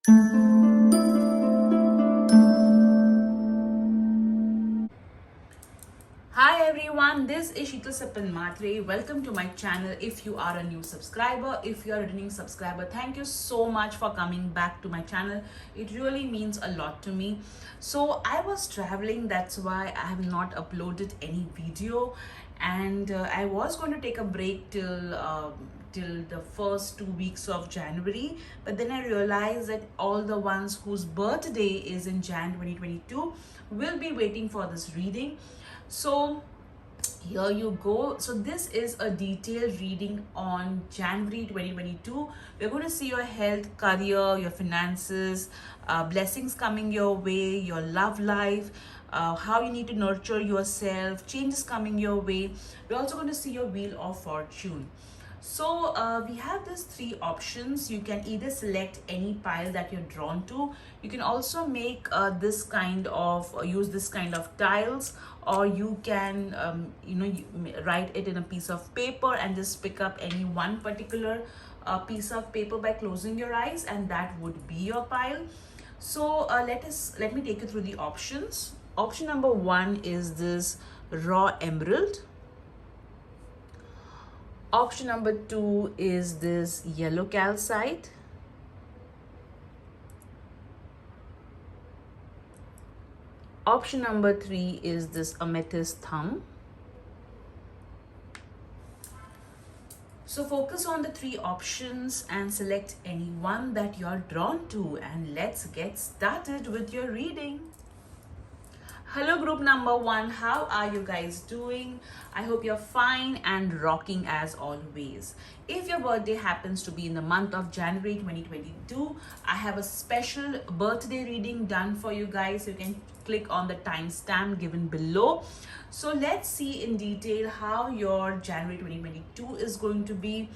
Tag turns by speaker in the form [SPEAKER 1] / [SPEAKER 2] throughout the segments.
[SPEAKER 1] Hi everyone, this is Sheetal Sapin Matre. Welcome to my channel. If you are a new subscriber, if you are a returning subscriber, thank you so much for coming back to my channel. It really means a lot to me. So I was traveling, that's why I have not uploaded any video, and I was going to take a break till the first 2 weeks of January, but then I realized that all the ones whose birthday is in Jan 2022 will be waiting for this reading. So here you go. So this is a detailed reading on January 2022. We're going to see your health, career, your finances, blessings coming your way, your love life, how you need to nurture yourself, changes coming your way. We're also going to see your wheel of fortune. So we have these three options. You can either select any pile that you're drawn to. You can also make this kind of use this kind of tiles, or you can write it in a piece of paper and just pick up any one particular piece of paper by closing your eyes, and that would be your pile. So let me take you through the options. Option number one is this raw emerald. Option number two is this yellow calcite. Option number three is this amethyst thumb. So focus on the three options and select any one that you're drawn to, and let's get started with your reading. Hello group number one, how are you guys doing? I hope you're fine and rocking as always. If your birthday happens to be in the month of January 2022, I have a special birthday reading done for you guys. You can click on the timestamp given below. So let's see in detail how your January 2022 is going to be.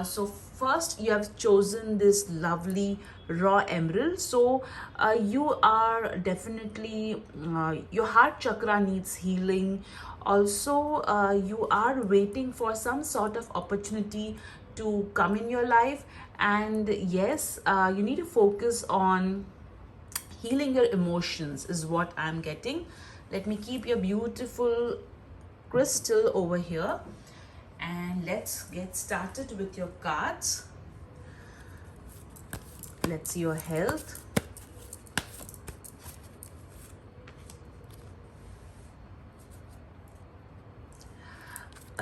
[SPEAKER 1] So first you have chosen this lovely raw emerald. So you are definitely your heart chakra needs healing. Also you are waiting for some sort of opportunity to come in your life, and yes, you need to focus on healing your emotions is what I'm getting. Let me keep your beautiful crystal over here, and let's get started with your cards. Let's see your health.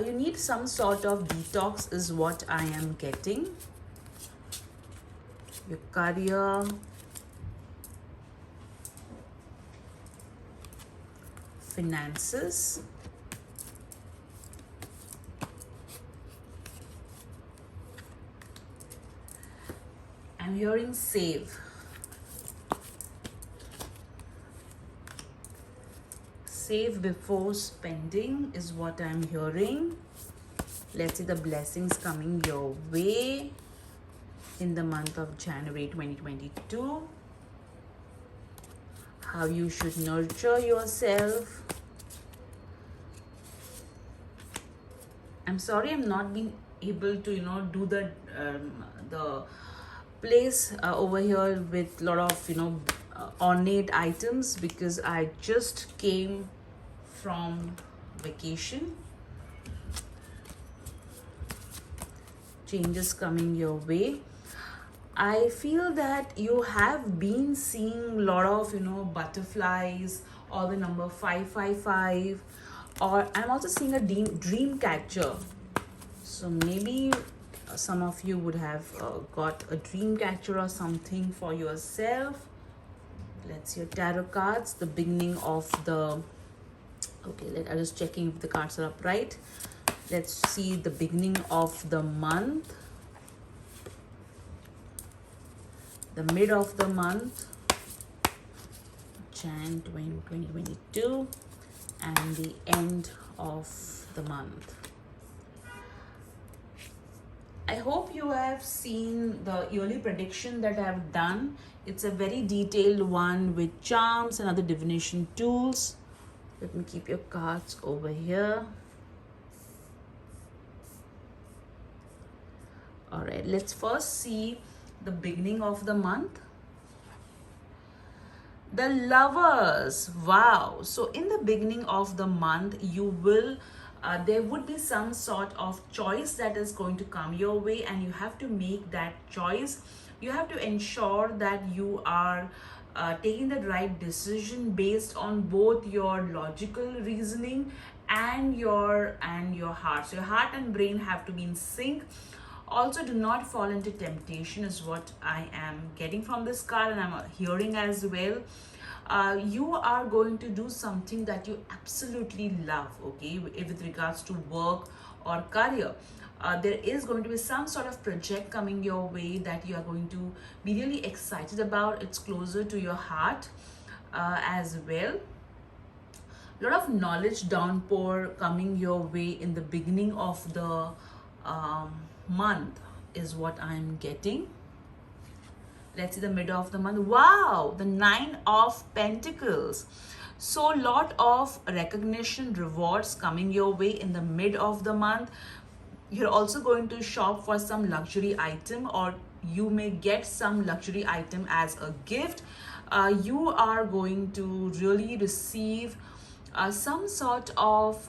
[SPEAKER 1] You need some sort of detox is what I am getting. Your career, finances, I'm hearing save. Save before spending is what I'm hearing. Let's see the blessings coming your way in the month of January 2022. How you should nurture yourself. I'm sorry I'm not being able to do the place over here with a lot of ornate items, because I just came from vacation. Changes coming your way. I feel that you have been seeing a lot of butterflies, or the number 555, or I'm also seeing a dream catcher. So maybe some of you would have got a dream catcher or something for yourself. Let's see your tarot cards, the beginning of the I'm just checking if the cards are upright. Let's see the beginning of the month, the mid of the month, Jan 2022, and the end of the month. I hope you have seen the yearly prediction that I have done. It's a very detailed one with charms and other divination tools. Let me keep your cards over here. All right, let's first see the beginning of the month. The Lovers. Wow. So in the beginning of the month, you will there would be some sort of choice that is going to come your way, and you have to make that choice. You have to ensure that you are taking the right decision based on both your logical reasoning and your heart. So your heart and brain have to be in sync. Also, do not fall into temptation is what I am getting from this card, and I'm hearing as well. You are going to do something that you absolutely love, okay, with regards to work or career. There is going to be some sort of project coming your way that you are going to be really excited about. It's closer to your heart as well. A lot of knowledge downpour coming your way in the beginning of the month is what I'm getting. Let's see the middle of the month. Wow, the 9 of Pentacles. So lot of recognition, rewards coming your way in the mid of the month. You're also going to shop for some luxury item, or you may get some luxury item as a gift. You are going to really receive some sort of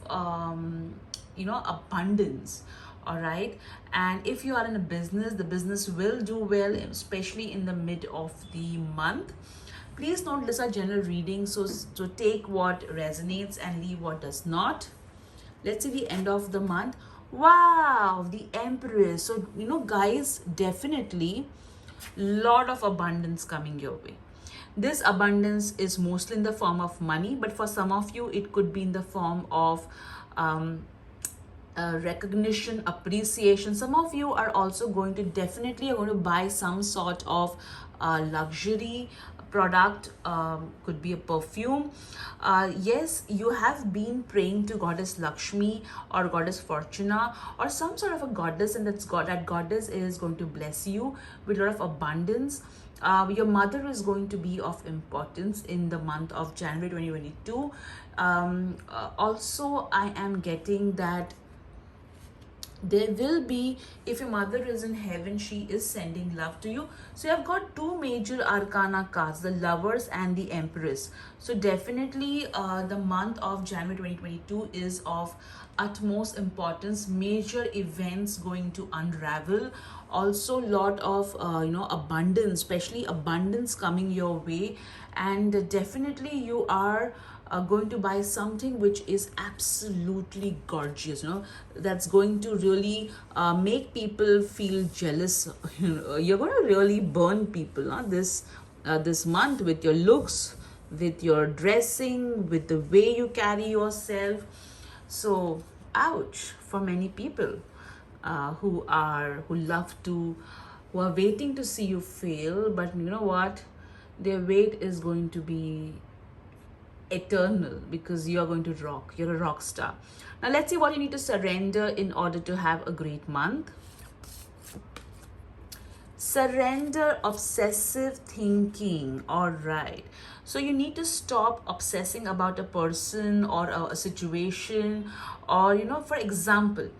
[SPEAKER 1] abundance. All right, and if you are in a business, the business will do well, especially in the mid of the month. Please note this are general readings, so take what resonates and leave what does not. Let's see the end of the month. Wow, the Empress. So guys, definitely lot of abundance coming your way. This abundance is mostly in the form of money, but for some of you it could be in the form of recognition, appreciation. Some of you are also going to definitely are going to buy some sort of luxury product, could be a perfume. Yes, you have been praying to goddess Lakshmi or goddess Fortuna or some sort of a goddess, and that goddess is going to bless you with a lot of abundance. Your mother is going to be of importance in the month of January 2022. Also, I am getting that there will be, if your mother is in heaven, she is sending love to you. So you have got two major arcana cards, the Lovers and the Empress. So definitely the month of January 2022 is of utmost importance. Major events going to unravel. Also lot of abundance, especially abundance coming your way. And definitely you are going to buy something which is absolutely gorgeous, that's going to really make people feel jealous. You're going to really burn people this month with your looks, with your dressing, with the way you carry yourself. So ouch for many people who are waiting to see you fail. But you know what, their wait is going to be eternal, because you are going to rock. You're a rock star. Now let's see what you need to surrender in order to have a great month. Surrender obsessive thinking. All right, so you need to stop obsessing about a person or a situation, or for example,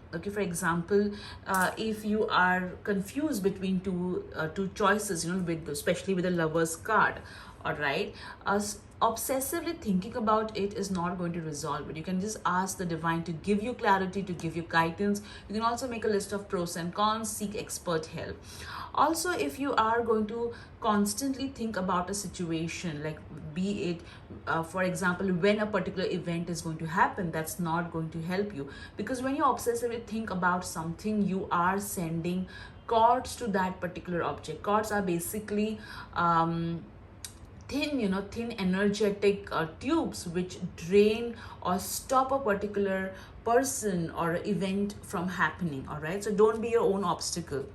[SPEAKER 1] if you are confused between two choices, especially with the Lovers card. All right, obsessively thinking about it is not going to resolve it. You can just ask the divine to give you clarity, to give you guidance. You can also make a list of pros and cons, seek expert help. Also, if you are going to constantly think about a situation, like be it for example, when a particular event is going to happen, that's not going to help you, because when you obsessively think about something, you are sending cords to that particular object. Cords are basically thin energetic tubes which drain or stop a particular person or event from happening. All right, so don't be your own obstacle.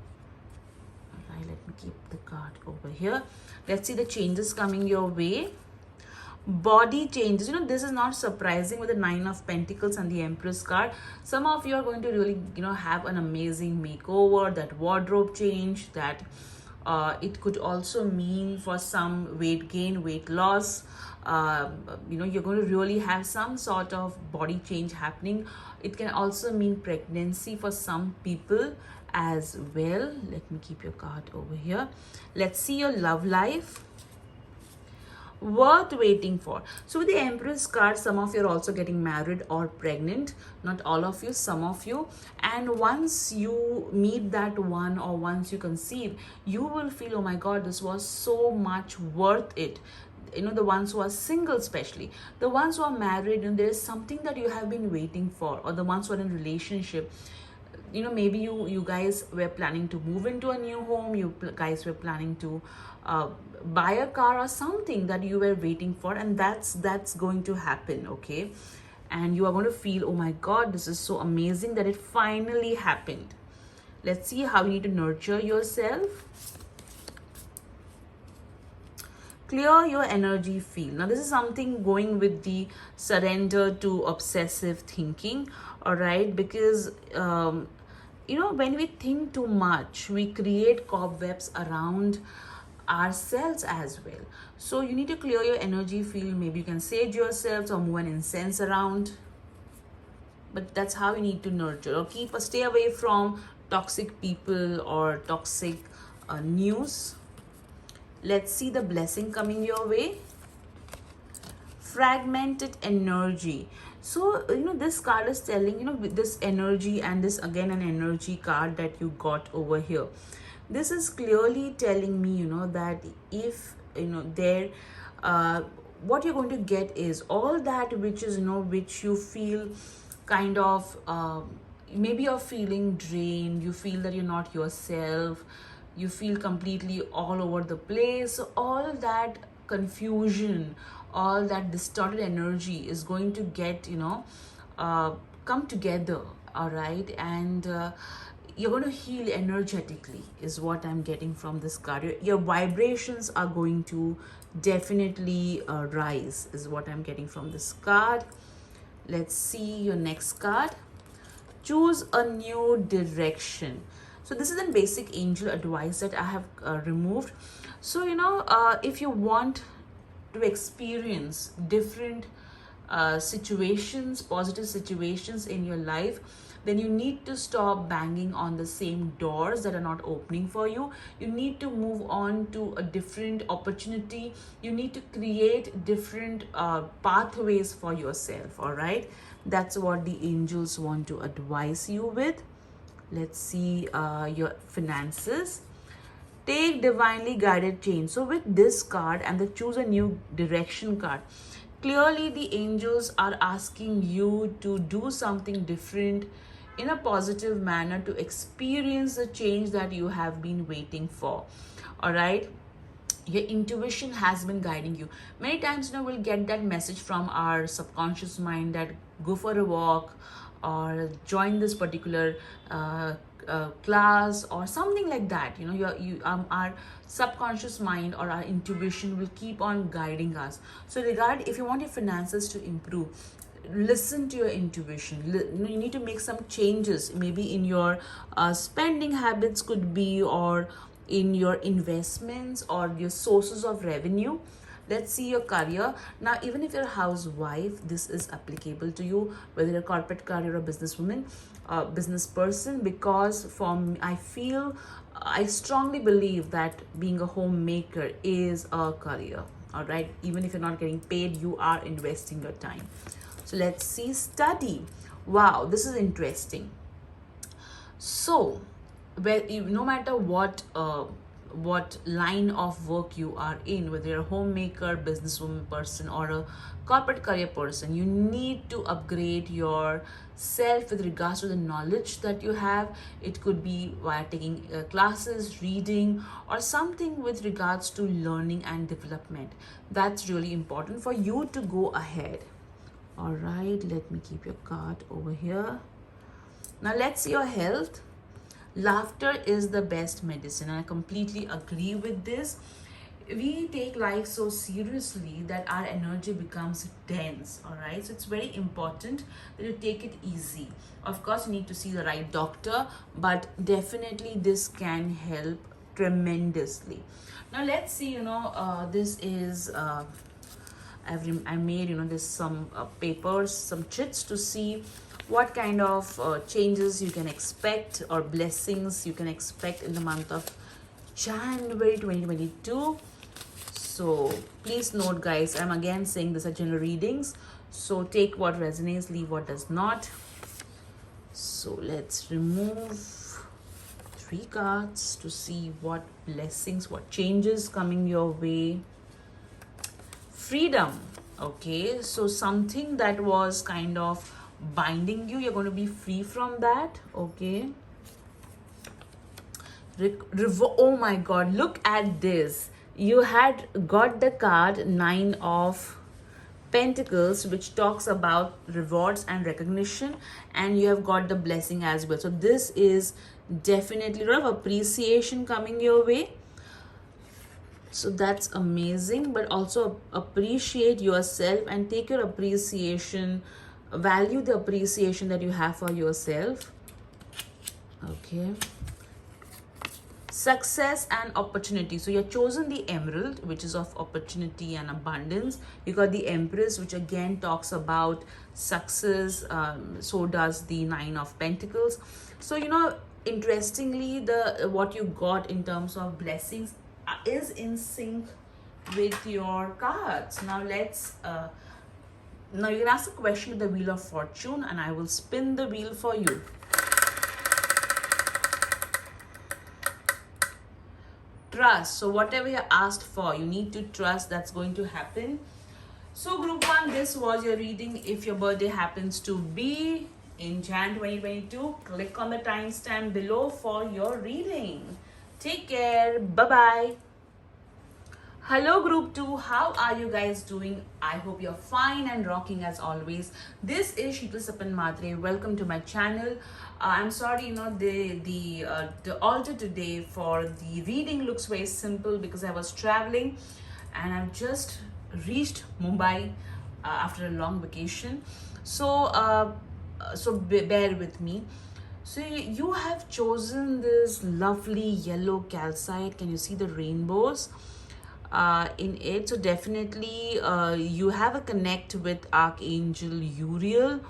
[SPEAKER 1] All right, let me keep the card over here. Let's see the changes coming your way. Body changes. This is not surprising with the 9 of Pentacles and the Empress card. Some of you are going to really have an amazing makeover, that wardrobe change, that it could also mean for some weight gain, weight loss. You're going to really have some sort of body change happening. It can also mean pregnancy for some people as well. Let me keep your card over here. Let's see your love life. worth waiting for. So with the Empress card, some of you are also getting married or pregnant. Not all of you, some of you. And once you meet that one, or once you conceive, you will feel, oh my god, this was so much worth it. You know, the ones who are single, especially the ones who are married, and there is something that you have been waiting for, or the ones who are in relationship. You know, maybe you guys were planning to move into a new home, guys were planning to buy a car or something that you were waiting for, and that's going to happen. Okay, and you are going to feel, oh my god, this is so amazing that it finally happened. Let's see how you need to nurture yourself. Clear your energy field. Now this is something going with the surrender to obsessive thinking. All right, because you know, when we think too much, we create cobwebs around ourselves as well. So you need to clear your energy field. Maybe you can sage yourselves or move an incense around, but that's how you need to nurture, or stay away from toxic people or toxic news. Let's see the blessing coming your way. Fragmented energy. So you know, this card is telling, you know, with this energy, and this again an energy card that you got over here, this is clearly telling me, you know, that if you know there what you're going to get is all that which is, you know, which you feel kind of maybe you're feeling drained, you feel that you're not yourself, you feel completely all over the place. So all that confusion, all that distorted energy is going to get, you know, come together. All right, and you're going to heal energetically is what I'm getting from this card. Your vibrations are going to definitely rise is what I'm getting from this card. Let's see your next card. Choose a new direction. So this is a basic angel advice that I have removed. So you know, if you want to experience different situations, positive situations in your life, then you need to stop banging on the same doors that are not opening for you. You need to move on to a different opportunity. You need to create different pathways for yourself. All right, that's what the angels want to advise you with. Let's see your finances. Take divinely guided change. So with this card and the choose a new direction card, clearly the angels are asking you to do something different in a positive manner to experience the change that you have been waiting for. All right, your intuition has been guiding you. Many times, you know, we'll get that message from our subconscious mind that go for a walk or join this particular class or something like that. You know, our subconscious mind or our intuition will keep on guiding us. So if you want your finances to improve, listen to your intuition. You need to make some changes, maybe in your spending habits, could be, or in your investments or your sources of revenue. Let's see your career. Now, even if you're a housewife, this is applicable to you, whether you're a corporate career or businesswoman, business person, because I strongly believe that being a homemaker is a career. All right, even if you're not getting paid, you are investing your time. So let's see study. Wow, this is interesting. So no matter what line of work you are in, whether you're a homemaker, businesswoman person, or a corporate career person, you need to upgrade yourself with regards to the knowledge that you have. It could be via taking classes, reading, or something with regards to learning and development. That's really important for you to go ahead. All right, let me keep your card over here. Now let's see your health. Laughter is the best medicine, and I completely agree with this. We take life so seriously that our energy becomes dense. All right, so it's very important that you take it easy. Of course, you need to see the right doctor, but definitely this can help tremendously. Now let's see, you know, this is I made, you know, there's some papers, some chits to see what kind of changes you can expect or blessings you can expect in the month of January 2022. So please note, guys, I'm again saying these are general readings. So take what resonates, leave what does not. So let's remove 3 cards to see what blessings, what changes coming your way. Freedom. Okay, so something that was kind of binding you, you're going to be free from that. Okay. Oh my god, look at this. You had got the card 9 of Pentacles, which talks about rewards and recognition, and you have got the blessing as well. So this is definitely a lot of appreciation coming your way. So that's amazing, but also appreciate yourself and take your appreciation, value the appreciation that you have for yourself. Okay. Success and opportunity. So you've chosen the Emerald, which is of opportunity and abundance. You got the Empress, which again talks about success. So does the 9 of Pentacles. So interestingly, the what you got in terms of blessings is in sync with your cards. Now let's now you can ask a question with the Wheel of Fortune, and I will spin the wheel for you. Trust. So whatever you asked for, you need to trust that's going to happen. So group 1, this was your reading. If your birthday happens to be in Jan 2022, click on the timestamp below for your reading. Take care. Bye-bye. Hello group 2, how are you guys doing? I hope you're fine and rocking as always. This is Sheetal Sapan Matre. Welcome to my channel. I'm sorry, the altar today for the reading looks very simple because I was traveling and I've just reached Mumbai after a long vacation. So bear with me. So you have chosen this lovely yellow calcite. Can you see the rainbows in it? So definitely you have a connect with Archangel Uriel,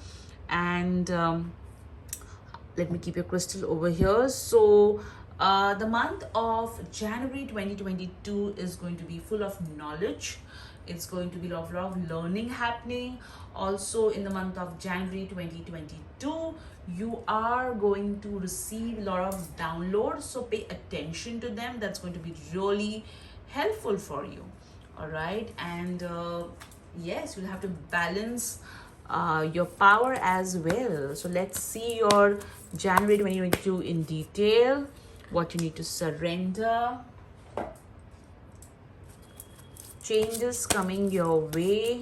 [SPEAKER 1] and let me keep your crystal over here. So the month of January 2022 is going to be full of knowledge. It's going to be a lot of learning happening. Also in the month of January 2022, you are going to receive a lot of downloads. So pay attention to them. That's going to be really helpful for you. All right. And yes, you'll have to balance your power as well. So let's see your January 2022 in detail. What you need to surrender. Changes coming your way.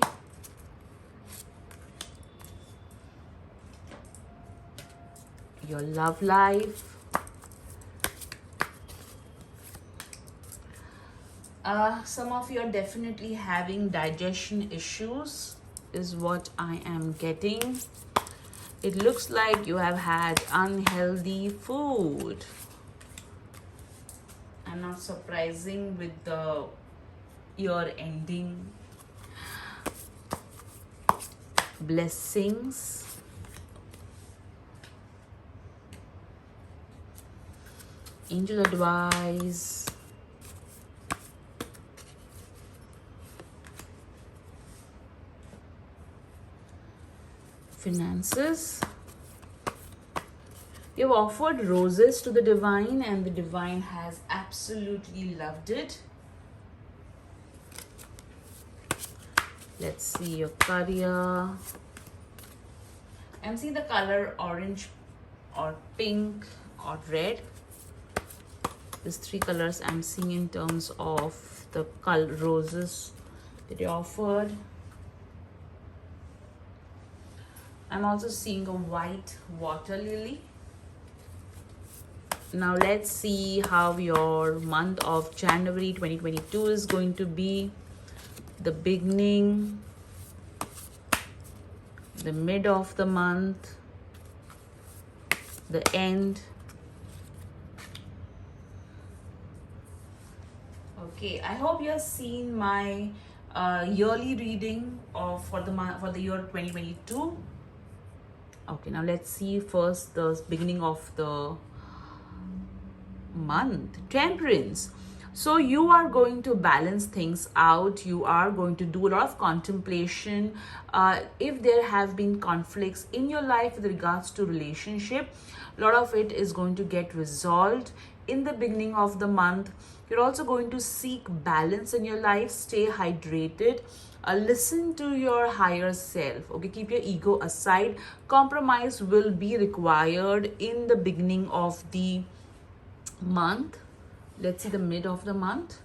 [SPEAKER 1] Your love life. Some of you are definitely having digestion issues is what I am getting. It looks like you have had unhealthy food. And not surprising with the year ending. Blessings. Angel advice. Finances. You've offered roses to the divine and the divine has absolutely loved it. Let's see your career. I'm seeing the color orange or pink or red. These 3 colors I'm seeing in terms of the color roses that you offered. I'm also seeing a white water lily. Now let's see how your month of January 2022 is going to be. The beginning, the mid of the month, the end. Okay, I hope you have seen my yearly reading for the year 2022. Okay, now let's see first the beginning of the month. Temperance. So you are going to balance things out. You are going to do a lot of contemplation. If there have been conflicts in your life with regards to relationship, a lot of it is going to get resolved in the beginning of the month. You're also going to seek balance in your life. Stay hydrated. Listen to your higher self. Okay, keep your ego aside. Compromise will be required in the beginning of the month. Let's see the mid of the month.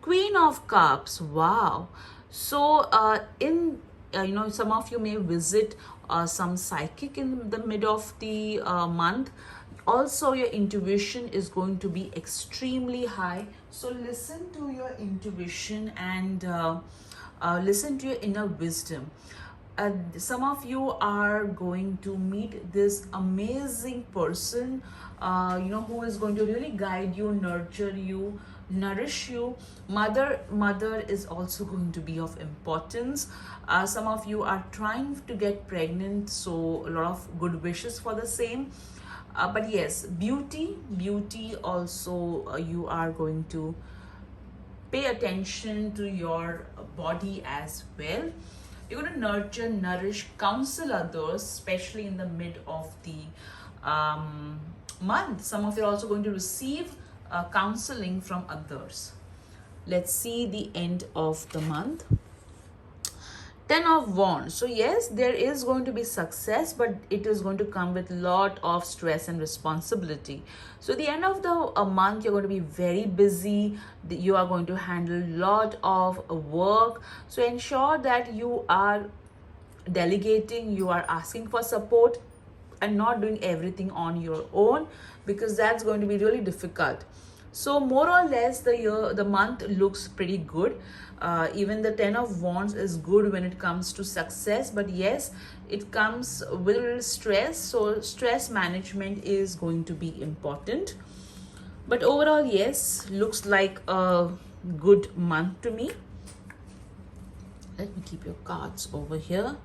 [SPEAKER 1] Queen of Cups. Wow. So in some of you may visit some psychic in the mid of the month. Also, your intuition is going to be extremely high. So listen to your intuition and listen to your inner wisdom. Some of you are going to meet this amazing person, who is going to really guide you, nurture you, nourish you. Mother is also going to be of importance. Some of you are trying to get pregnant, so a lot of good wishes for the same. But yes, beauty also, you are going to pay attention to your body as well. You're going to nurture, nourish, counsel others, especially in the mid of the month. Some of you are also going to receive counseling from others. Let's see the end of the month. 10 of Wands. So yes, there is going to be success, but it is going to come with lot of stress and responsibility. So the end of the month, you're going to be very busy. You are going to handle lot of work. So ensure that you are delegating, you are asking for support and not doing everything on your own, because that's going to be really difficult. So more or less the month looks pretty good. Even the 10 of Wands is good when it comes to success, but yes, it comes with a little stress. So stress management is going to be important. But overall, yes, looks like a good month to me. Let me keep your cards over here.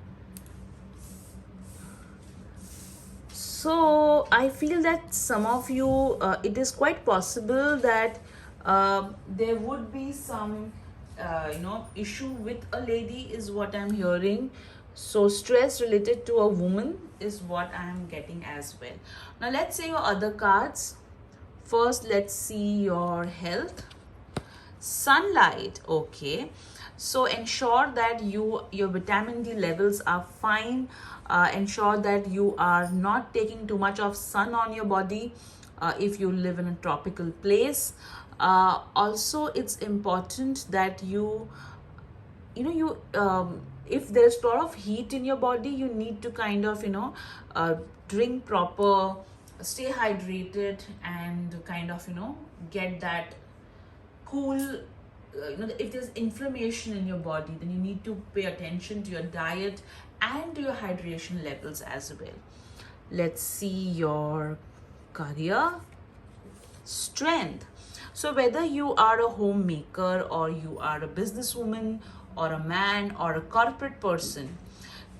[SPEAKER 1] So I feel that some of you, it is quite possible that there would be some issue with a lady is what I'm hearing. So stress related to a woman is what I'm getting as well. Now let's say your other cards. First, let's see your health. Sunlight. Okay, so ensure that your vitamin D levels are fine. Ensure that you are not taking too much of sun on your body if you live in a tropical place. Also, it's important that if there's a lot of heat in your body, you need to kind of drink proper, stay hydrated, and kind of get that cool. If there's inflammation in your body, then you need to pay attention to your diet and to your hydration levels as well. Let's see your career. Strength. So whether you are a homemaker or you are a businesswoman or a man or a corporate person,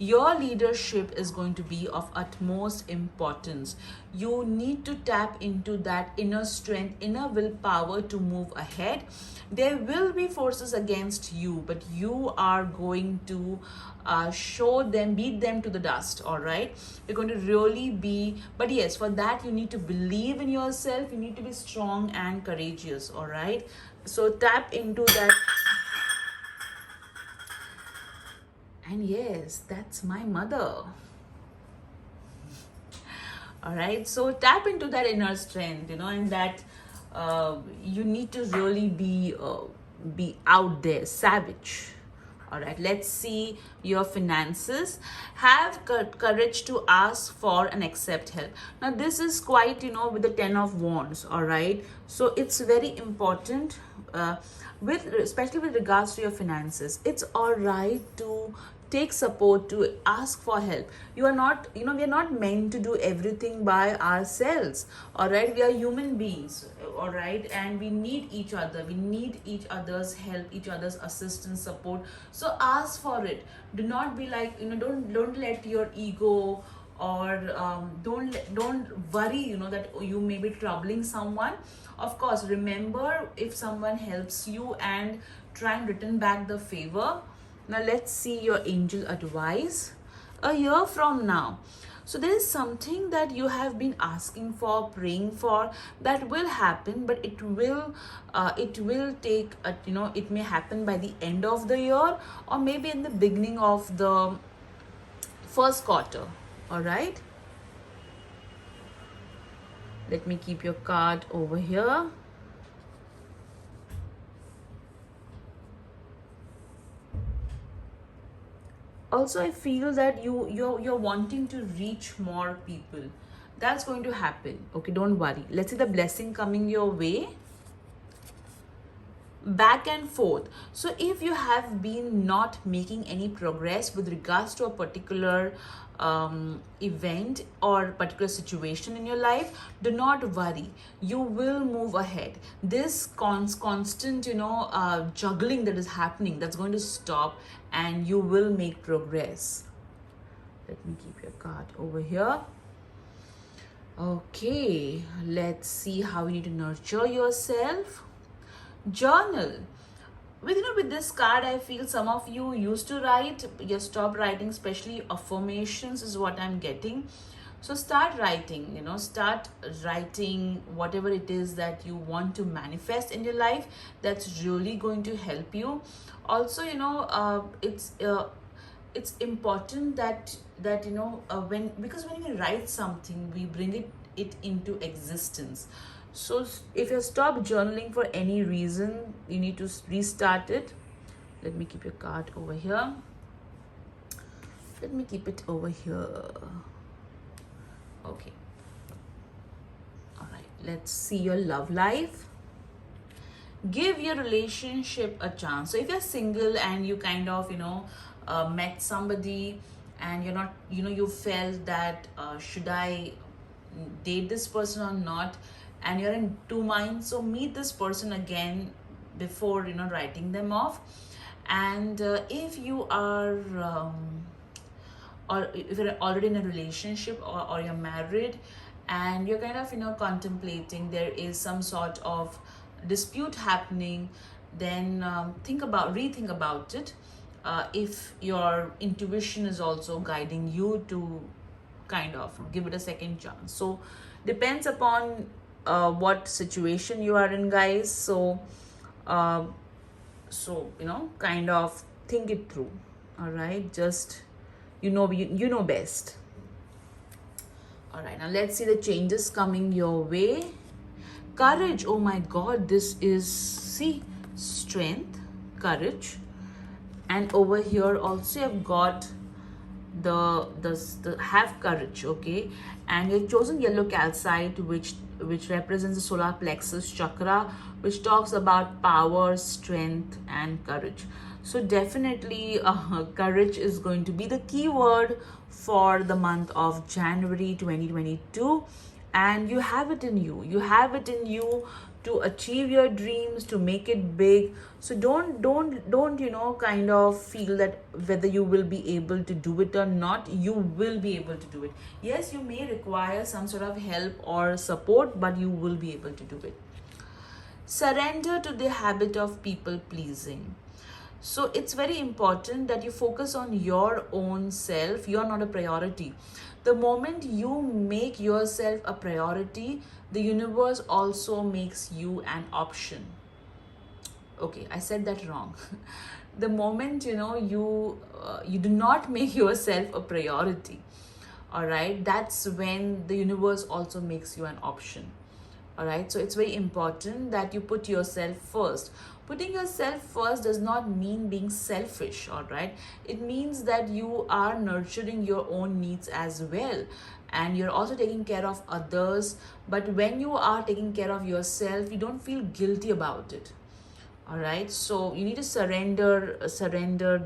[SPEAKER 1] your leadership is going to be of utmost importance. You need to tap into that inner strength, inner willpower to move ahead. There will be forces against you, but you are going to beat them to the dust. All right, you're going to really be, but yes, for that you need to believe in yourself. You need to be strong and courageous. All right, so tap into that. And yes, that's my mother. All right, so tap into that inner strength, and that you need to really be out there, savage. All right, let's see your finances. Have courage to ask for and accept help. Now this is quite with the 10 of Wands. All right, so it's very important especially with regards to your finances. It's all right to take support, to ask for help. You are not, we are not meant to do everything by ourselves. All right, we are human beings. All right, and we need each other. We need each other's help, each other's assistance, support. So ask for it. Do not be like, don't let your ego or don't worry, you know, that you may be troubling someone. Of course, remember, if someone helps you, and try and return back the favor. Now let's see your angel advice a year from now. So there is something that you have been asking for, praying for, that will happen, but it will take you know, it may happen by the end of the year, or maybe in the beginning of the first quarter. All right, let me keep your card over here. Also, I feel that you're wanting to reach more people. That's going to happen. Okay, don't worry. Let's see the blessing coming your way. Back and forth. So if you have been not making any progress with regards to a particular event or particular situation in your life, do not worry, you will move ahead. This constant, you know, juggling that is happening, that's going to stop, and you will make progress. Let me keep your card over here. Okay, let's see how you need to nurture yourself. Journal. With, you know, with this card, I feel some of you used to write, you stop writing, especially affirmations is what I'm getting. So start writing, you know, start writing whatever it is that you want to manifest in your life. That's really going to help you. Also, you know, it's important that you know, because when we write something, we bring it into existence. So if you stop journaling for any reason, you need to restart it. Let me keep your card over here. Let me keep it over here. Okay. All right. Let's see your love life. Give your relationship a chance. So if you're single and you kind of, you know, met somebody, and you're not, you know, you felt that should I date this person or not, and you're in two minds, so meet this person again before, you know, writing them off. And if you are or if you're already in a relationship, or you're married, and you're kind of, you know, contemplating, there is some sort of dispute happening, then rethink about it. If your intuition is also guiding you to kind of give it a second chance. So depends upon what situation you are in, guys. So you know, kind of think it through. All right, just you know best. All right, now let's see the changes coming your way. Courage. Oh my god, this is, see, strength, courage. And over here also you've got the have courage. Okay, and you've chosen yellow calcite, which represents the solar plexus chakra, which talks about power, strength, and courage. So definitely courage is going to be the key word for the month of January 2022. And you have it in you to achieve your dreams, to make it big. So don't you know, kind of feel that whether you will be able to do it or not. You will be able to do it. Yes, you may require some sort of help or support, but you will be able to do it. Surrender to the habit of people pleasing. So it's very important that you focus on your own self. You're not a priority. The moment you make yourself a priority, the universe also makes you an option. Okay, I said that wrong. The moment, you know, you do not make yourself a priority, all right, that's when the universe also makes you an option. All right, so it's very important that you put yourself first. Putting yourself first does not mean being selfish. All right, it means that you are nurturing your own needs as well, and you're also taking care of others. But when you are taking care of yourself, you don't feel guilty about it. All right, so you need to surrender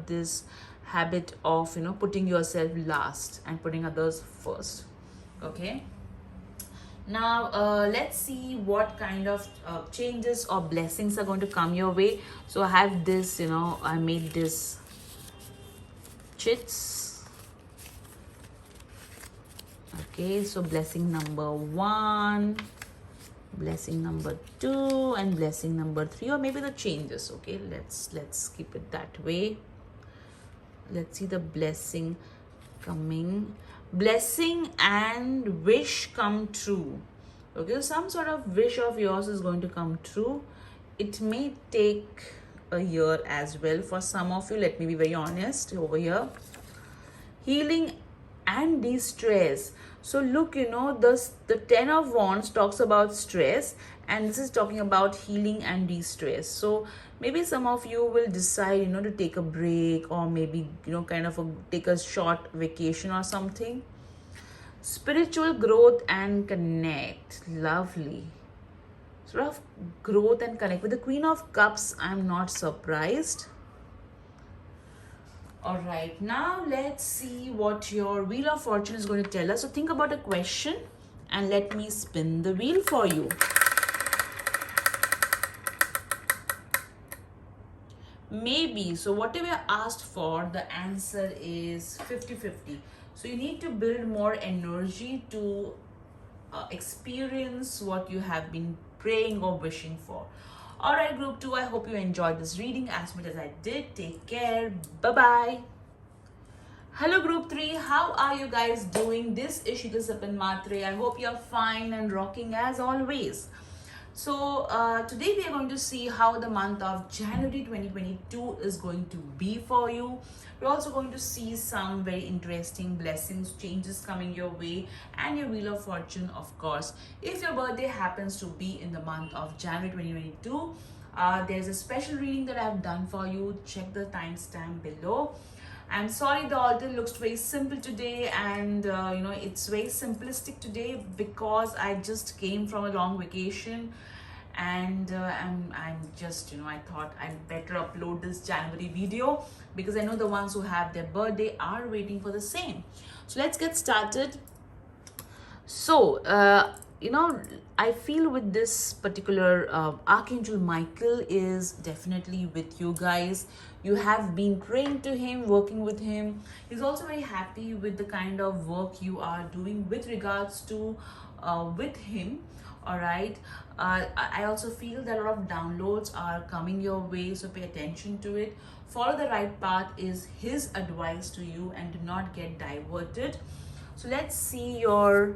[SPEAKER 1] this habit of, you know, putting yourself last and putting others first. Okay, now let's see what kind of changes or blessings are going to come your way. So I have this, you know, I made this chits. Okay, so blessing number 1, blessing number 2, and blessing number 3, or maybe the changes. Okay, let's keep it that way. Let's see the blessing coming. Blessing and wish come true. Okay, so some sort of wish of yours is going to come true. It may take a year as well for some of you. Let me be very honest over here. Healing and de-stress. So look, the 10 of wands talks about stress, and this is talking about healing and de-stress. So maybe some of you will decide to take a break, or maybe kind of take a short vacation or something. Spiritual growth and connect. Lovely. Sort of growth and connect. With the Queen of Cups, I'm not surprised. All right, now let's see what your Wheel of Fortune is going to tell us. So think about a question and let me spin the wheel for you. Maybe, so whatever you asked for, the answer is 50-50. So you need to build more energy to experience what you have been praying or wishing for. All right, group 2, I hope you enjoyed this reading as much as I did. Take care. Bye-bye. Hello, group 3. How are you guys doing? This is Sheetal Sipin Matre. I hope you're fine and rocking as always. So today we are going to see how the month of January 2022 is going to be for you. We're also going to see some very interesting blessings, changes coming your way, and your Wheel of Fortune, of course. If your birthday happens to be in the month of January 2022, there's a special reading that I've done for you. Check the timestamp below. I'm sorry the altar looks very simple today, and it's very simplistic today because I just came from a long vacation, and I'm just I thought I'd better upload this January video because I know the ones who have their birthday are waiting for the same. So let's get started. So I feel with this particular Archangel Michael is definitely with you guys. You have been praying to him, working with him. He's also very happy with the kind of work you are doing with regards to with him. All right, I also feel that a lot of downloads are coming your way, so pay attention to it. Follow the right path is his advice to you, and do not get diverted. So let's see your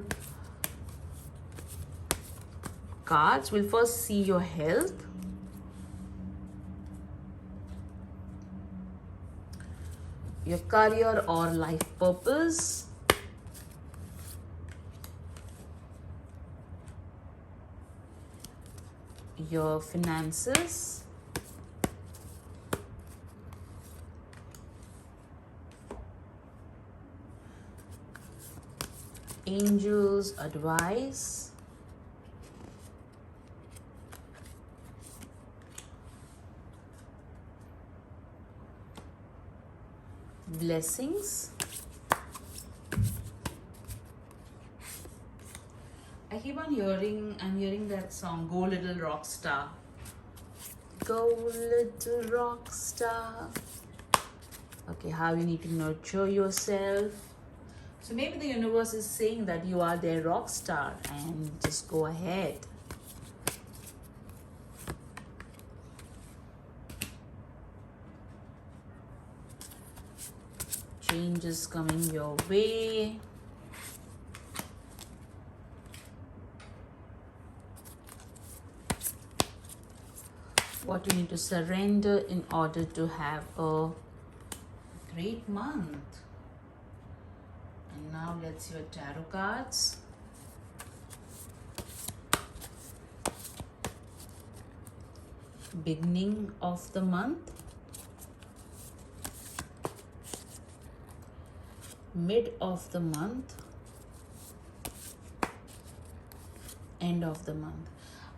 [SPEAKER 1] cards. We'll first see your health. Your career or life purpose. Your finances. Angels' advice. Blessings. I keep on I'm hearing that song, Go Little Rock Star. Go little rock star. Okay, how you need to nurture yourself. So maybe the universe is saying that you are their rock star, and just go ahead. Changes coming your way. What you need to surrender in order to have a great month. And now let's see your tarot cards. Beginning of the month. Mid of the month, end of the month.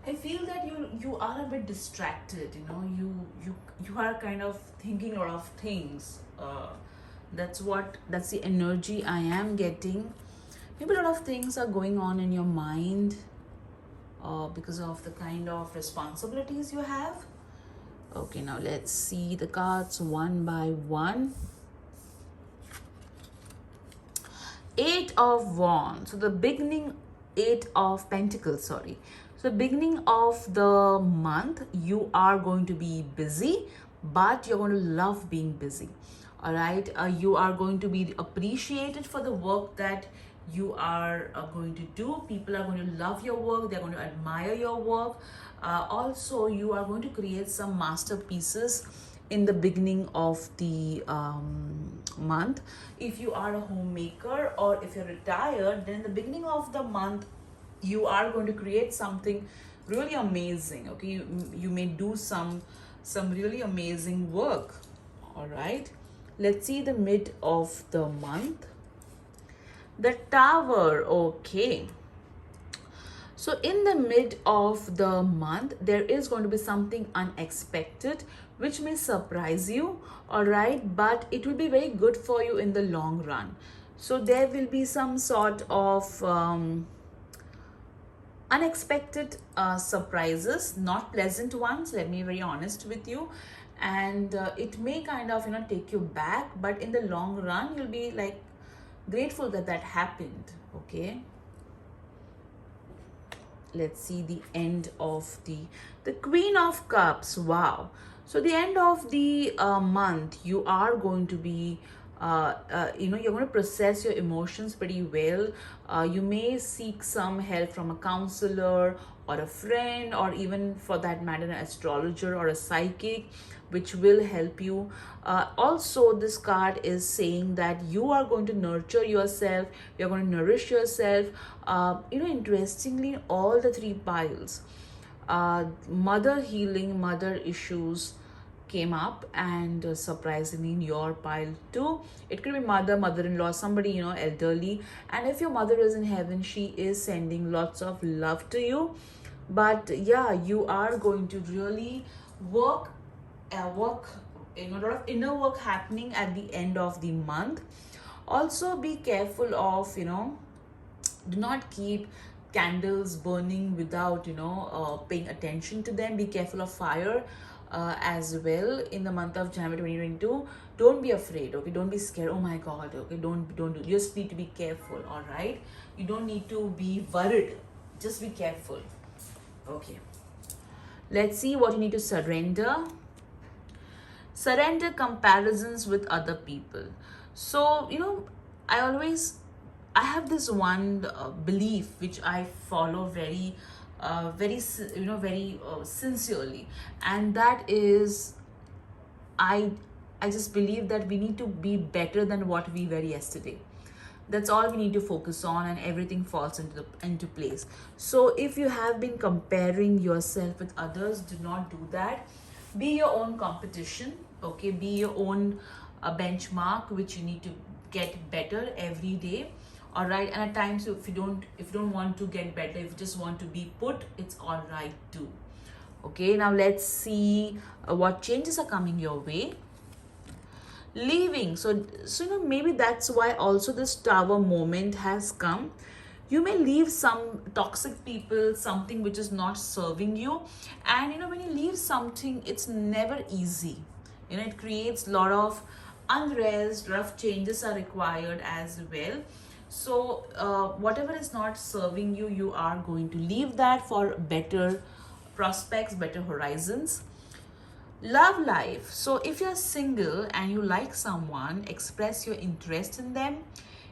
[SPEAKER 1] I feel that you are a bit distracted. You are kind of thinking a lot of things. That's the energy I am getting. Maybe a lot of things are going on in your mind because of the kind of responsibilities you have. Okay, now let's see the cards one by one. Eight of Wands. So the beginning, Eight of Pentacles, sorry. So the beginning of the month, you are going to be busy, but you're going to love being busy. All right. You are going to be appreciated for the work that you are going to do. People are going to love your work. They're going to admire your work. Also, you are going to create some masterpieces in the beginning of the month. If you are a homemaker or if you're retired, then in the beginning of the month, you are going to create something really amazing. Okay, you may do some really amazing work. All right, let's see the mid of the month. The Tower. Okay, so in the mid of the month, there is going to be something unexpected which may surprise you, all right, but it will be very good for you in the long run. So there will be some sort of unexpected surprises, not pleasant ones, let me be very honest with you. And it may kind of, take you back, but in the long run, you'll be like grateful that that happened, okay? Let's see the end of the Queen of Cups. Wow. So the end of the month, you are going to be you're going to process your emotions pretty well. You may seek some help from a counselor or a friend, or even for that matter an astrologer or a psychic, which will help you. Also, this card is saying that you are going to nurture yourself, you're going to nourish yourself. Interestingly, all the three piles, mother healing, mother issues came up, and surprisingly in your pile too. It could be mother, mother-in-law, somebody elderly, and if your mother is in heaven, she is sending lots of love to you. But yeah, you are going to really work a lot of inner work happening at the end of the month. Also, be careful of do not keep candles burning without paying attention to them. Be careful of fire as well in the month of January 2022. Don't be afraid, okay? Don't be scared, oh my god, okay? Don't do, you just need to be careful, all right? You don't need to be worried, just be careful. Okay, let's see what you need to surrender. Surrender comparisons with other people. So I have this one belief which I follow very sincerely, and that is, I just believe that we need to be better than what we were yesterday. That's all we need to focus on, and everything falls into place. So if you have been comparing yourself with others, do not do that. Be your own competition, okay? Be your own benchmark, which you need to get better every day, all right? And at times, if you don't want to get better, if you just want to be put, it's all right too. Okay, now let's see what changes are coming your way. Leaving. So maybe that's why also this Tower moment has come. You may leave some toxic people, something which is not serving you. And when you leave something, it's never easy. It creates a lot of unrest, rough changes are required as well. So whatever is not serving you, you are going to leave that for better prospects, better horizons. Love life. So if you're single and you like someone, express your interest in them.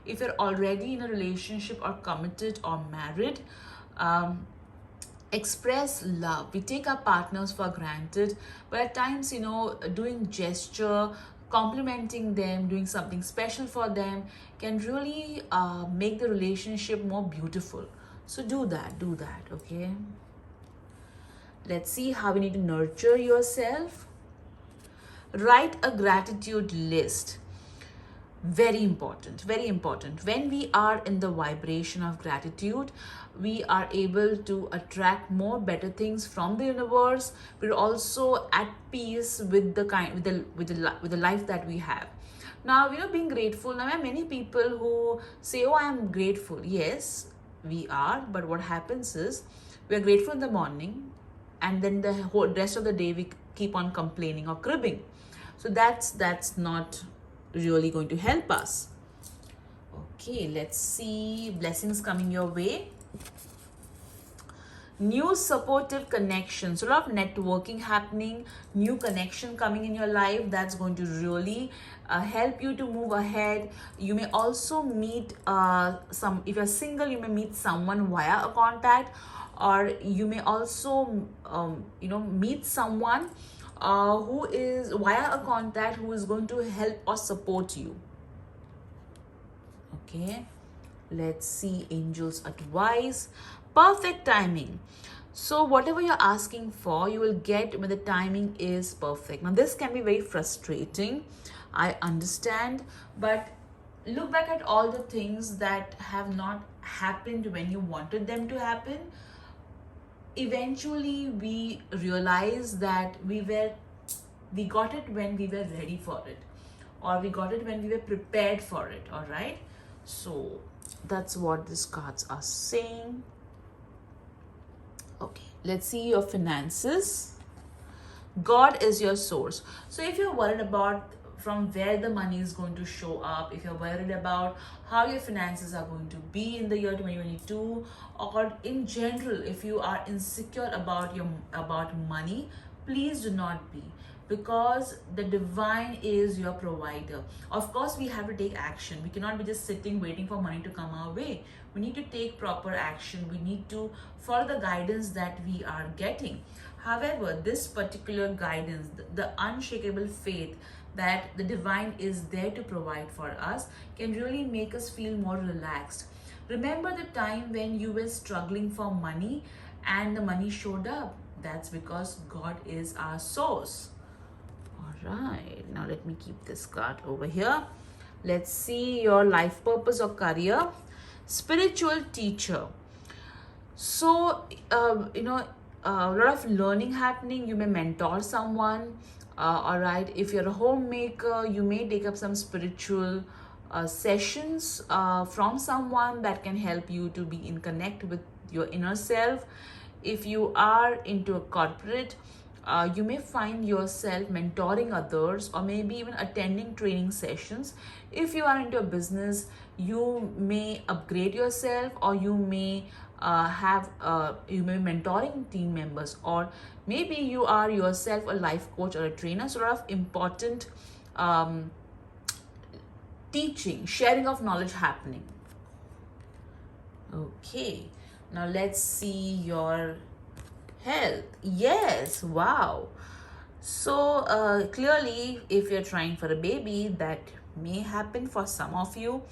[SPEAKER 1] If you're already in a relationship or committed or married, express love. We take our partners for granted, but at times, doing gesture, complimenting them, doing something special for them can really make the relationship more beautiful. So do that, okay? Let's see how we need to nurture yourself. Write a gratitude list. Very important, very important. When we are in the vibration of gratitude, we are able to attract more better things from the universe. We're also at peace with the life that we have. Now, being grateful. Now, there are many people who say, "Oh, I am grateful." Yes, we are. But what happens is, we are grateful in the morning, and then the whole rest of the day we keep on complaining or cribbing. So that's not really going to help us. Okay, let's see blessings coming your way. New supportive connections, a lot of networking happening, new connection coming in your life that's going to really help you to move ahead. You may also meet some, if you're single, you may meet someone via a contact, or you may also meet someone who is via a contact who is going to help or support you. Okay, let's see angels advice. Perfect timing. So whatever you're asking for, you will get when the timing is perfect. Now this can be very frustrating, I understand, but look back at all the things that have not happened when you wanted them to happen. Eventually we realize that we got it when we were ready for it, or we got it when we were prepared for it. All right, so that's what these cards are saying. Okay, let's see your finances. God is your source. So if you're worried about from where the money is going to show up, if you're worried about how your finances are going to be in the year 2022, or in general, if you are insecure about money, please do not be, because the divine is your provider. Of course, we have to take action. We cannot be just sitting waiting for money to come our way. We need to take proper action. We need to follow the guidance that we are getting. However, this particular guidance, the unshakable faith that the divine is there to provide for us, can really make us feel more relaxed. Remember the time when you were struggling for money and the money showed up? That's because God is our source. All right, now let me keep this card over here. Let's see your life purpose or career. Spiritual teacher. So, a lot of learning happening. You may mentor someone. All right, if you're a homemaker, you may take up some spiritual sessions from someone that can help you to be in connect with your inner self. If you are into a corporate, you may find yourself mentoring others, or maybe even attending training sessions. If you are into a business, you may upgrade yourself, or you may you may be mentoring team members, or maybe you are yourself a life coach or a trainer. So a lot of important teaching, sharing of knowledge happening. Okay, now let's see your health. Yes, wow. So clearly, if you're trying for a baby, that may happen for some of you.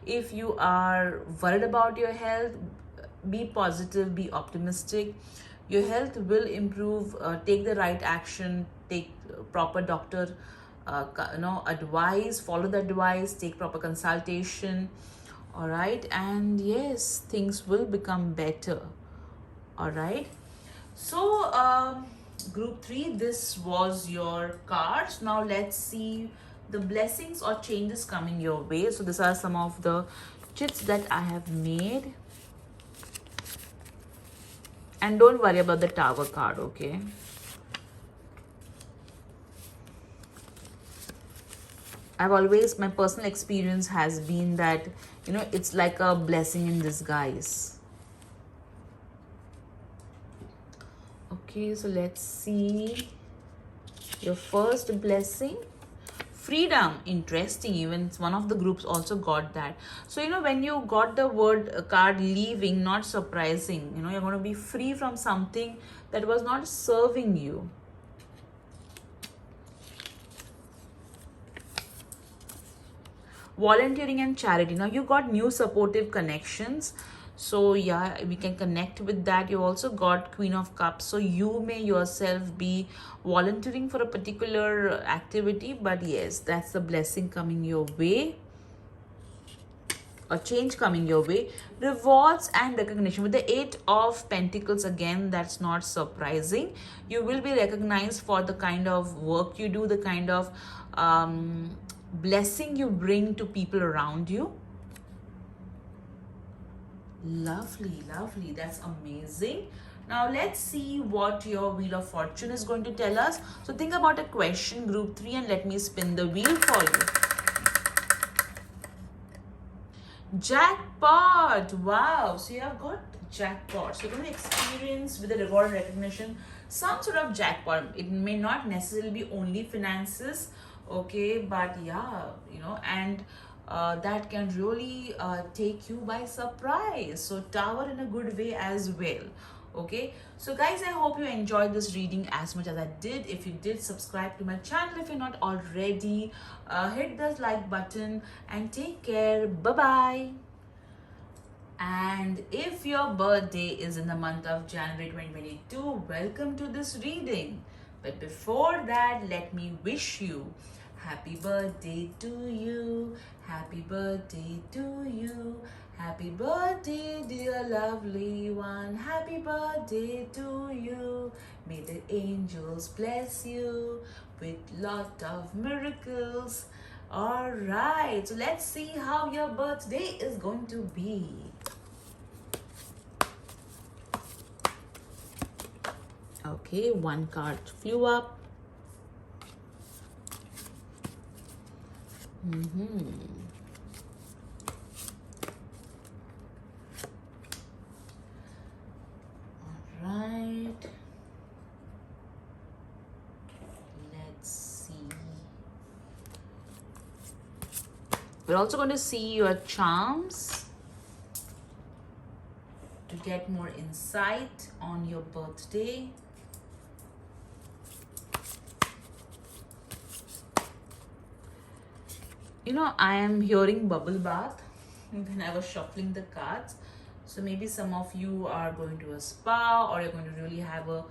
[SPEAKER 1] If you are worried about your health, be positive, be optimistic. Your health will improve. Take the right action, take proper doctor advice, follow the advice, take proper consultation. All right, and yes, things will become better. All right, so group 3, this was your cards. Now let's see the blessings or changes coming your way. So these are some of the chits that I have made. And don't worry about the Tower card, okay? My personal experience has been that, it's like a blessing in disguise. Okay, so let's see your first blessing. Freedom. Interesting. Even one of the groups also got that. So when you got the word card leaving, not surprising. You're going to be free from something that was not serving you. Volunteering and charity. Now you got new supportive connections. So yeah, we can connect with that. You also got Queen of Cups. So you may yourself be volunteering for a particular activity. But yes, that's the blessing coming your way. A change coming your way. Rewards and recognition. With the 8 of Pentacles, again, that's not surprising. You will be recognized for the kind of work you do, the kind of blessing you bring to people around you. Lovely, lovely. That's amazing. Now let's see what your Wheel of Fortune is going to tell us. So think about a question, group 3, and let me spin the wheel for you. Jackpot! Wow! So you have got jackpot. So you're going to experience with the reward recognition some sort of jackpot. It may not necessarily be only finances, okay, but yeah, and that can really take you by surprise. So tower in a good way as well. Okay, so guys, I hope you enjoyed this reading as much as I did. If you did, subscribe to my channel if you're not already. Hit the like button and take care. Bye bye. And if your birthday is in the month of January 2022, welcome to this reading. But before that, let me wish you happy birthday to you. Happy birthday to you. Happy birthday, dear lovely one. Happy birthday to you. May the angels bless you with lot of miracles. All right, so let's see how your birthday is going to be. Okay, one card flew up. All right. Let's see. We're also going to see your charms to get more insight on your birthday. I am hearing bubble bath when I was shuffling the cards. So maybe some of you are going to a spa, or you're going to really have a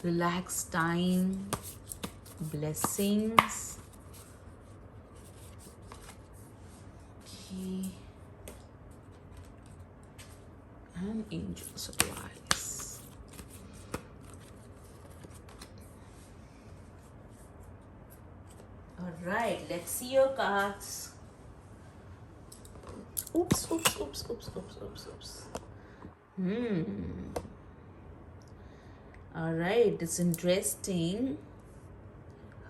[SPEAKER 1] relaxed time. Blessings. Okay. And angels advice. All right, let's see your cards. Oops. All right, it's interesting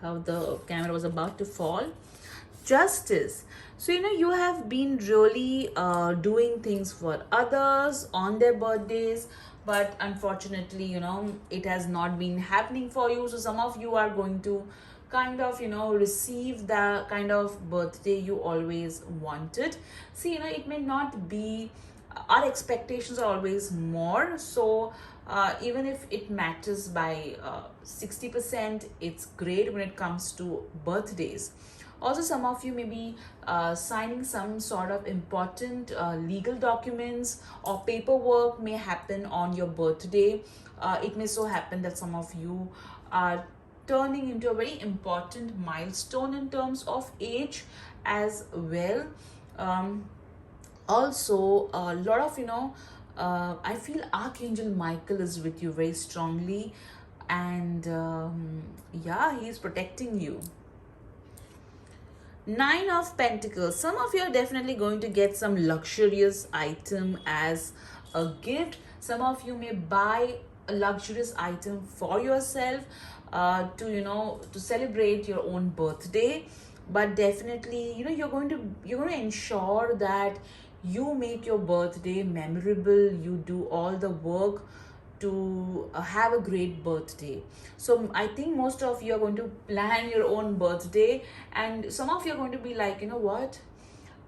[SPEAKER 1] how the camera was about to fall. Justice. So you have been really doing things for others on their birthdays, but unfortunately it has not been happening for you. So some of you are going to kind of receive the kind of birthday you always wanted. See, it may not be, our expectations are always more. So even if it matches by 60%, it's great when it comes to birthdays. Also, some of you may be signing some sort of important legal documents, or paperwork may happen on your birthday. It may so happen that some of you are turning into a very important milestone in terms of age as well. Also, a lot of I feel Archangel Michael is with you very strongly, and yeah, he's protecting you. Nine of Pentacles. Some of you are definitely going to get some luxurious item as a gift. Some of you may buy a luxurious item for yourself to celebrate your own birthday. But definitely, you're going to ensure that you make your birthday memorable. You do all the work to have a great birthday. So I think most of you are going to plan your own birthday, and some of you are going to be like, what,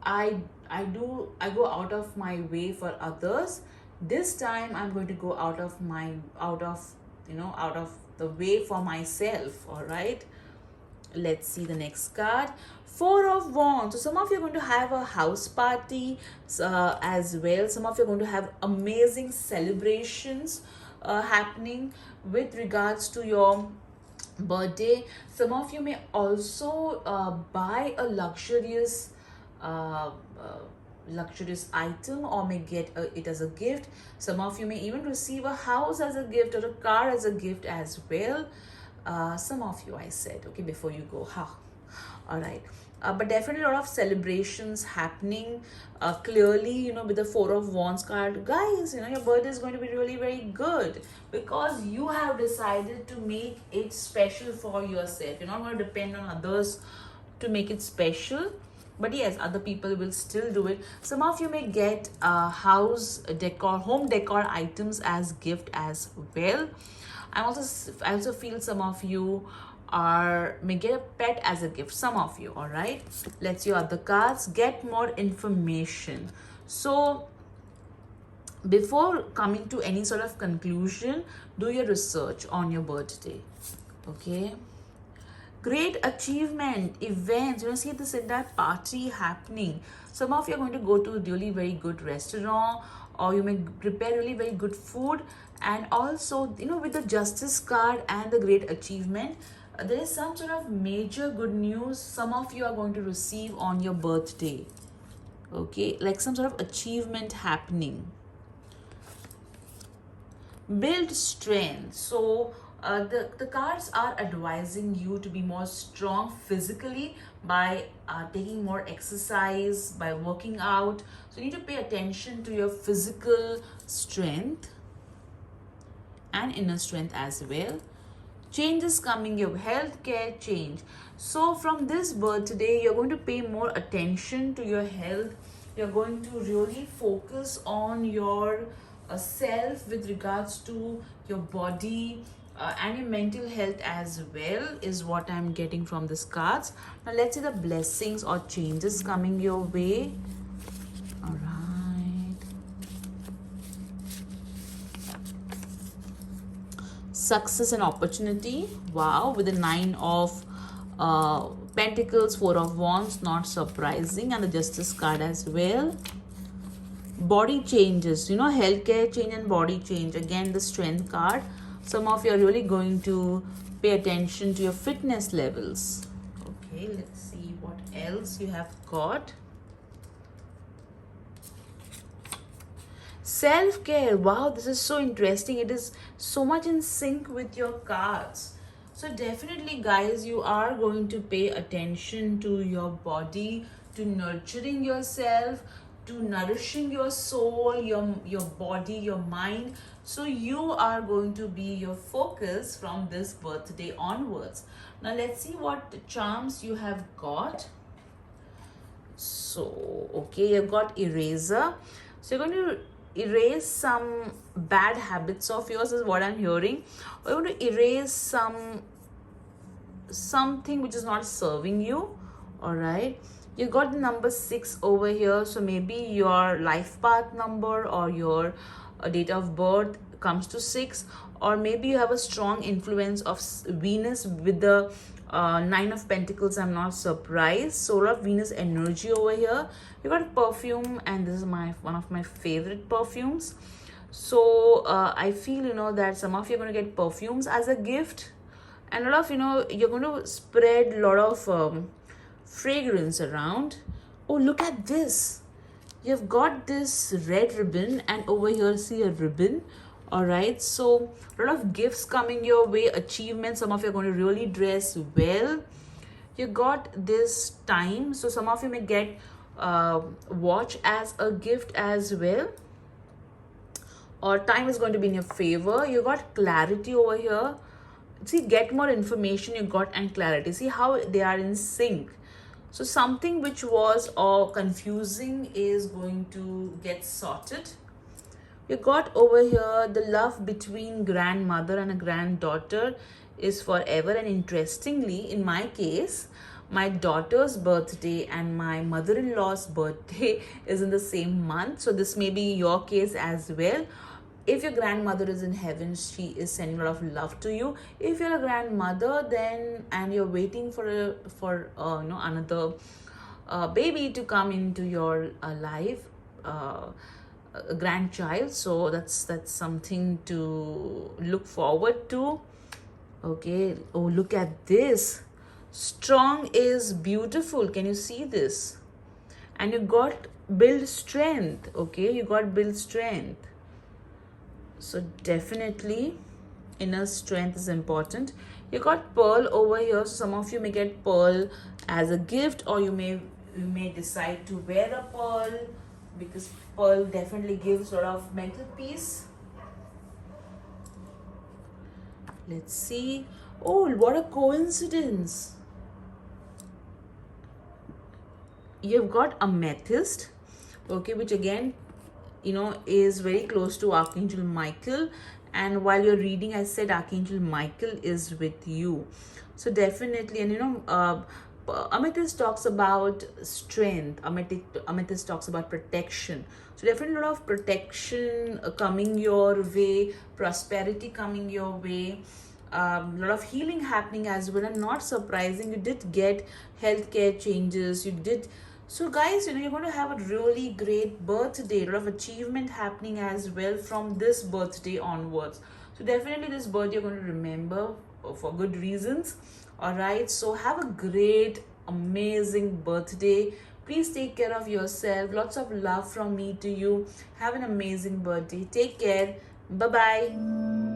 [SPEAKER 1] I go out of my way for others. This time I'm going to go out of the way for myself. All right, let's see the next card. Four of Wands. So some of you are going to have a house party as well. Some of you are going to have amazing celebrations happening with regards to your birthday. Some of you may also buy a luxurious item, or may get it as a gift. Some of you may even receive a house as a gift, or a car as a gift as well. Some of you, I said, okay, before you go, all right. But definitely a lot of celebrations happening. Clearly, with the Four of Wands card, guys, your birthday is going to be really very good, because you have decided to make it special for yourself. You're not going to depend on others to make it special. but yes, other people will still do it. Some of you may get house decor, home decor items as gift as well. I also feel some of you are may get a pet as a gift, some of you. All right, let's see other cards. Get more information. So before coming to any sort of conclusion, do your research on your birthday. Okay, great achievement, events, see this entire party happening. Some of you are going to go to a really very good restaurant, or you may prepare really very good food. And also, with the justice card and the great achievement, there is some sort of major good news some of you are going to receive on your birthday. Okay, like some sort of achievement happening. Build strength. So the cards are advising you to be more strong physically by taking more exercise, by working out. So you need to pay attention to your physical strength and inner strength as well. Change is coming, your healthcare change. So from this birthday, you're going to pay more attention to your health. You're going to really focus on your self with regards to your body and your mental health as well, is what I'm getting from these cards. Now let's see the blessings or changes coming your way. All right. Success and opportunity. Wow, with the 9 of Pentacles, 4 of Wands, not surprising, and the Justice card as well. Body changes, healthcare change and body change. Again, the Strength card. Some of you are really going to pay attention to your fitness levels. Okay, let's see what else you have got. Self-care. Wow, this is so interesting. It is so much in sync with your cards. So definitely, guys, you are going to pay attention to your body, to nurturing yourself, to nourishing your soul, your body, your mind. So you are going to be your focus from this birthday onwards. Now let's see what charms you have got. So okay, you've got eraser. So you're going to erase some bad habits of yours, is what I'm hearing. Or you're going to erase something which is not serving you. All right, you got the number 6 over here. So maybe your life path number or your date of birth comes to 6, or maybe you have a strong influence of Venus with the 9 of Pentacles. I'm not surprised. Solar of Venus energy over here. You got perfume, and this is one of my favorite perfumes. So I feel that some of you are going to get perfumes as a gift, and a lot of you're going to spread a lot of fragrance around. Oh, look at this. You've got this red ribbon, and over here see a ribbon. All right, so a lot of gifts coming your way, achievements. Some of you are going to really dress well. You got this time, so some of you may get watch as a gift as well, or time is going to be in your favor. You got clarity over here. See, get more information you got, and clarity. See how they are in sync. So something which was confusing is going to get sorted. You got over here the love between grandmother and a granddaughter is forever. And interestingly, in my case, my daughter's birthday and my mother-in-law's birthday is in the same month. So this may be your case as well. If your grandmother is in heaven, she is sending a lot of love to you. If you're a grandmother, then and you're waiting for another baby to come into your life, a grandchild, so that's something to look forward to. Okay. Oh, look at this. Strong is beautiful. Can you see this? And you got build strength. Okay, you got build strength. So definitely inner strength is important. You got pearl over here. So some of you may get pearl as a gift, or you may decide to wear a pearl, because pearl definitely gives a lot of mental peace. Let's see. Oh, what a coincidence. you've got amethyst, okay, which again, is very close to Archangel Michael. And while you're reading, I said Archangel Michael is with you. So definitely, and amethyst talks about strength. Amethyst talks about protection. So definitely a lot of protection coming your way, prosperity coming your way, a lot of healing happening as well. And not surprising, you did get healthcare changes, you did. So guys, you're going to have a really great birthday, a lot of achievement happening as well from this birthday onwards. So definitely this birthday you're going to remember for good reasons. All right, so have a great, amazing birthday. Please take care of yourself. Lots of love from me to you. Have an amazing birthday. Take care. Bye bye.